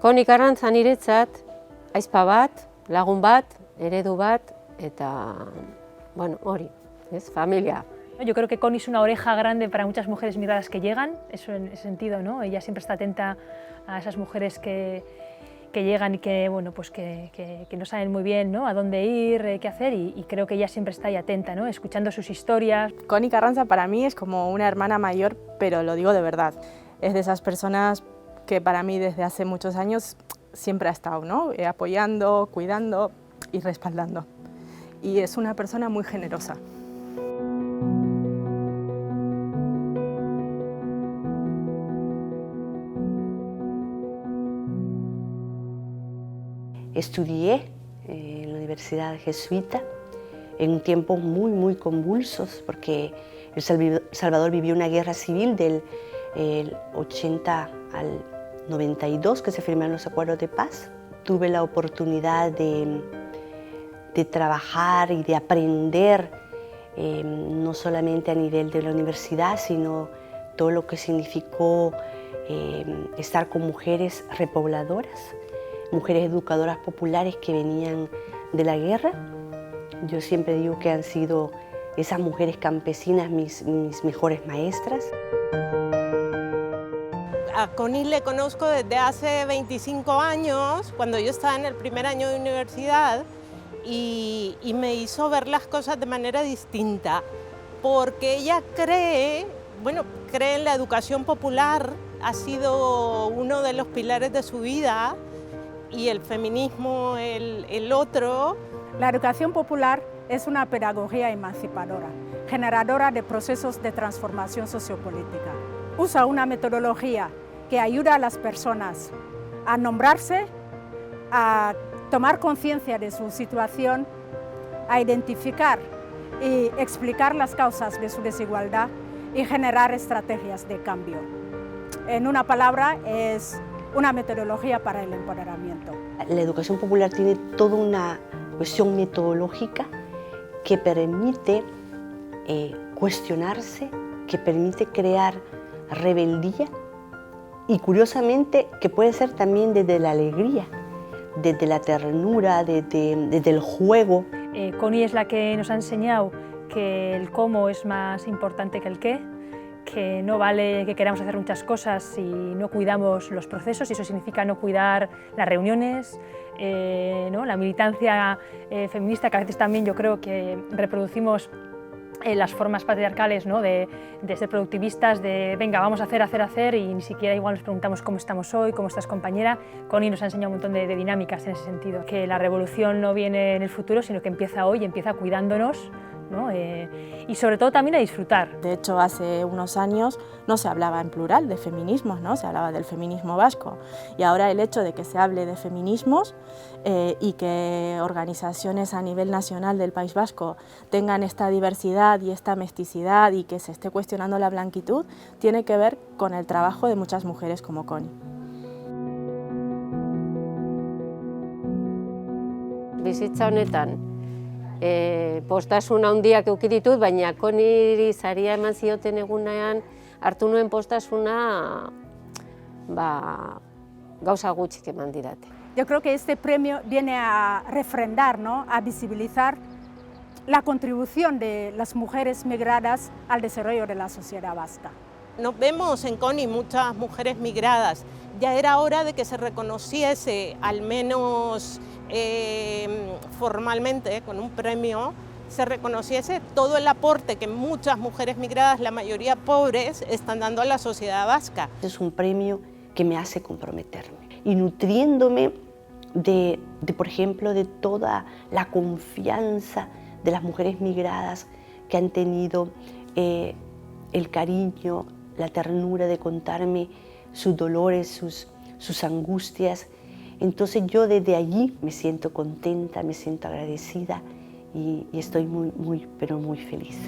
Koni Karrantza niretzat, aizpa bat, lagun bat, eredu bat, eta, bueno, hori, es familia. Yo creo que Connie es una oreja grande para muchas mujeres migradas que llegan, eso en ese sentido, ¿no? Ella siempre está atenta a esas mujeres que llegan y que, bueno, pues que no saben muy bien, ¿no?, a dónde ir, qué hacer, y creo que ella siempre está ahí atenta, ¿no?, escuchando sus historias. Connie Karrantza para mí es como una hermana mayor, pero lo digo de verdad. Es de esas personas que para mí desde hace muchos años siempre ha estado, ¿no?, apoyando, cuidando y respaldando. Y es una persona muy generosa. Estudié en la Universidad Jesuita en tiempos muy convulsos, porque El Salvador vivió una guerra civil del 80 al 92, que se firmaron los acuerdos de paz. Tuve la oportunidad de trabajar y de aprender, no solamente a nivel de la universidad, sino todo lo que significó estar con mujeres repobladoras, mujeres educadoras populares que venían de la guerra. Yo siempre digo que han sido esas mujeres campesinas mis mejores maestras. A Connie le conozco desde hace 25 años, cuando yo estaba en el primer año de universidad, y me hizo ver las cosas de manera distinta, porque ella cree en la educación popular, ha sido uno de los pilares de su vida, y el feminismo el otro. La educación popular es una pedagogía emancipadora, generadora de procesos de transformación sociopolítica. Usa una metodología que ayuda a las personas a nombrarse, a tomar conciencia de su situación, a identificar y explicar las causas de su desigualdad y generar estrategias de cambio. En una palabra, es una metodología para el empoderamiento. La educación popular tiene toda una cuestión metodológica que permite cuestionarse, que permite crear rebeldía y, curiosamente, que puede ser también desde la alegría, desde la ternura, desde el juego. Connie es la que nos ha enseñado que el cómo es más importante que el qué, que no vale que queramos hacer muchas cosas si no cuidamos los procesos, y eso significa no cuidar las reuniones, ¿no?, la militancia feminista, que a veces también yo creo que reproducimos las formas patriarcales, ¿no?, de ser productivistas, de venga, vamos a hacer, y ni siquiera igual nos preguntamos cómo estamos hoy, cómo estás, compañera. Connie nos ha enseñado un montón de dinámicas en ese sentido, que la revolución no viene en el futuro, sino que empieza hoy, empieza cuidándonos, ¿no?, y sobre todo también a disfrutar. De hecho, hace unos años no se hablaba en plural de feminismos, ¿no?, se hablaba del feminismo vasco, y ahora el hecho de que se hable de feminismos y que organizaciones a nivel nacional del País Vasco tengan esta diversidad y esta mesticidad y que se esté cuestionando la blanquitud, tiene que ver con el trabajo de muchas mujeres como Connie. Bizitza honetan, postasuna handiak eduki ditut, baina Connieri saria eman zioten egunean hartu nuen postasuna gauza gutxik eman didate. Yo creo que este premio viene a refrendar, ¿no?, a visibilizar la contribución de las mujeres migradas al desarrollo de la sociedad vasca. Nos vemos en Connie muchas mujeres migradas. Ya era hora de que se reconociese, al menos formalmente, con un premio, se reconociese todo el aporte que muchas mujeres migradas, la mayoría pobres, están dando a la sociedad vasca. Es un premio que me hace comprometerme y nutriéndome por ejemplo, de toda la confianza de las mujeres migradas que han tenido el cariño, la ternura de contarme sus dolores, sus angustias. Entonces yo desde allí me siento contenta, me siento agradecida y estoy muy, pero muy feliz.